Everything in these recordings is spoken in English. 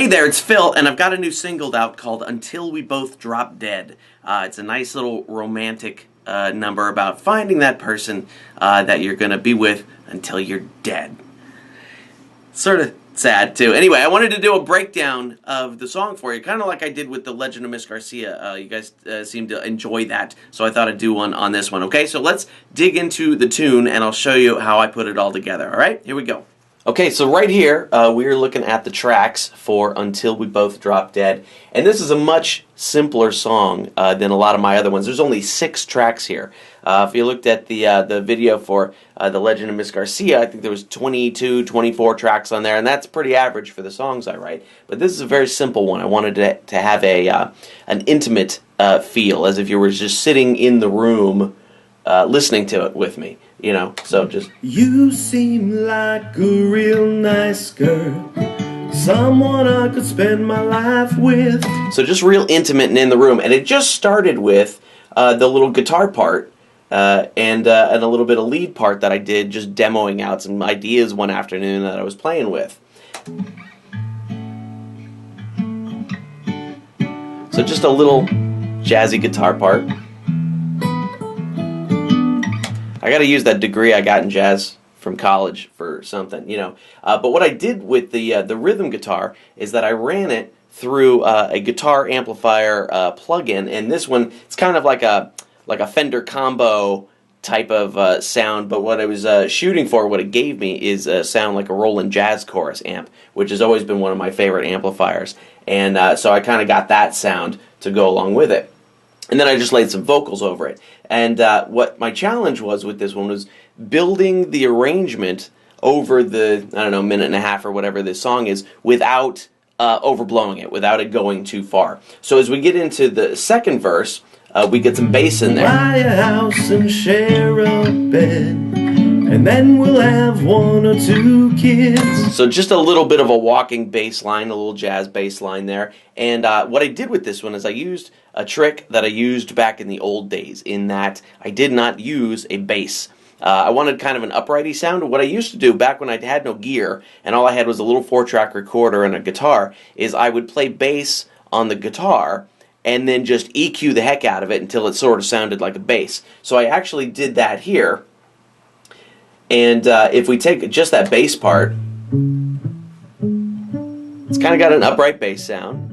Hey there, it's Phil, and I've got a new single out called Until We Both Drop Dead. It's a nice little romantic number about finding that person that you're going to be with until you're dead. Sort of sad, too. Anyway, I wanted to do a breakdown of the song for you, kind of like I did with The Legend of Miss Garcia. You guys seem to enjoy that, so I thought I'd do one on this one. Okay, so let's dig into the tune, and I'll show you how I put it all together. All right, here we go. Okay, so right here, we're looking at the tracks for Until We Both Drop Dead, and this is a much simpler song than a lot of my other ones. There's only 6 tracks here. If you looked at the video for The Legend of Miss Garcia, I think there was 22, 24 tracks on there, and that's pretty average for the songs I write. But this is a very simple one. I wanted to have an intimate feel, as if you were just sitting in the room listening to it with me. You know, so just... You seem like a real nice girl, someone I could spend my life with. So just real intimate and in the room. And it just started with the little guitar part and a little bit of lead part that I did just demoing out some ideas one afternoon that I was playing with. So just a little jazzy guitar part. I got to use that degree I got in jazz from college for something, you know. But what I did with the rhythm guitar is that I ran it through a guitar amplifier plug-in, and this one, it's kind of like a Fender combo type of sound. But what I was shooting for, what it gave me, is a sound like a Roland Jazz Chorus amp, which has always been one of my favorite amplifiers. And so I kind of got that sound to go along with it. And then I just laid some vocals over it. And what my challenge was with this one was building the arrangement over the, I don't know, minute and a half or whatever this song is without overblowing it, without it going too far. So as we get into the second verse, we get some bass in there. Buy a house and share a bed, and then we'll have 1 or 2 kids. So just a little bit of a walking bass line, a little jazz bass line there. And what I did with this one is I used a trick that I used back in the old days, in that I did not use a bass. I wanted kind of an uprighty sound. What I used to do back when I had no gear and all I had was a little 4-track recorder and a guitar is I would play bass on the guitar and then just EQ the heck out of it until it sort of sounded like a bass. So I actually did that here. And if we take just that bass part, it's kind of got an upright bass sound.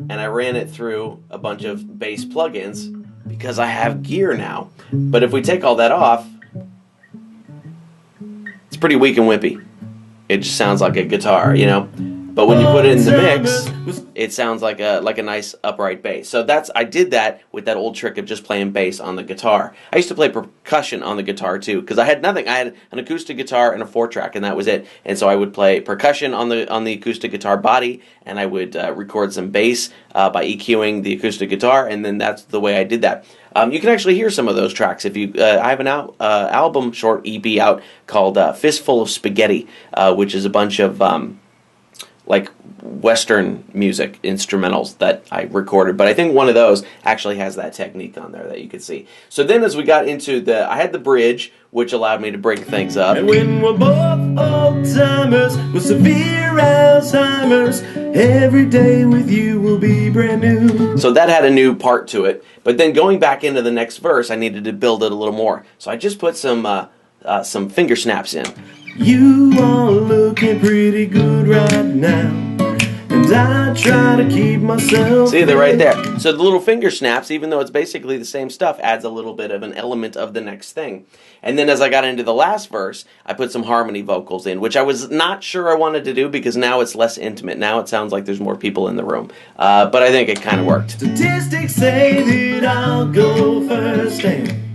And I ran it through a bunch of bass plugins because I have gear now. But if we take all that off, it's pretty weak and wimpy. It just sounds like a guitar, you know. But when you put it in the mix, it sounds like a nice upright bass. So I did that with that old trick of just playing bass on the guitar. I used to play percussion on the guitar too, because I had nothing. I had an acoustic guitar and a 4-track, and that was it. And so I would play percussion on the acoustic guitar body, and I would record some bass by EQing the acoustic guitar, and then that's the way I did that. You can actually hear some of those tracks. If you, I have an album short EP out called Fistful of Spaghetti, which is a bunch of like Western music instrumentals that I recorded, but I think one of those actually has that technique on there that you can see. So then as we got into I had the bridge, which allowed me to break things up. And when we're both old-timers with severe Alzheimer's, every day with you will be brand new. So that had a new part to it, but then going back into the next verse, I needed to build it a little more. So I just put some finger snaps in. You are looking pretty good right now, and I try to keep myself... See, they're right there. So the little finger snaps, even though it's basically the same stuff, adds a little bit of an element of the next thing. And then as I got into the last verse, I put some harmony vocals in, which I was not sure I wanted to do because now it's less intimate. Now it sounds like there's more people in the room. But I think it kind of worked. Statistics say that I'll go first and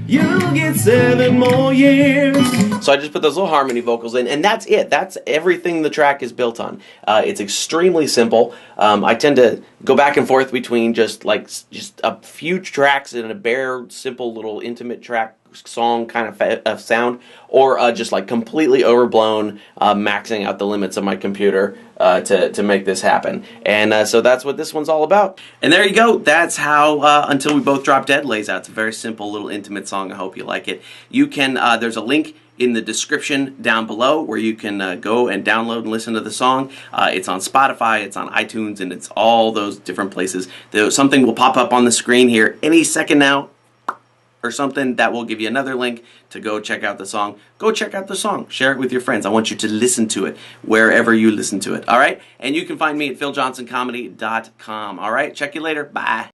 you'll get 7 more years. So I just put those little harmony vocals in, and that's it. That's everything the track is built on. It's extremely simple. I tend to go back and forth between just a few tracks and a bare, simple little intimate track song kind of sound, or just like completely overblown, maxing out the limits of my computer to make this happen. And so that's what this one's all about. And there you go. That's how Until We Both Drop Dead lays out. It's a very simple little intimate song. I hope you like it. You can, there's a link in the description down below where you can go and download and listen to the song. It's on Spotify, it's on iTunes, and it's all those different places. Something will pop up on the screen here any second now, or something that will give you another link to go check out the song. Go check out the song. Share it with your friends. I want you to listen to it wherever you listen to it. All right? And you can find me at philjohnsоncomedy.com. All right? Check you later. Bye.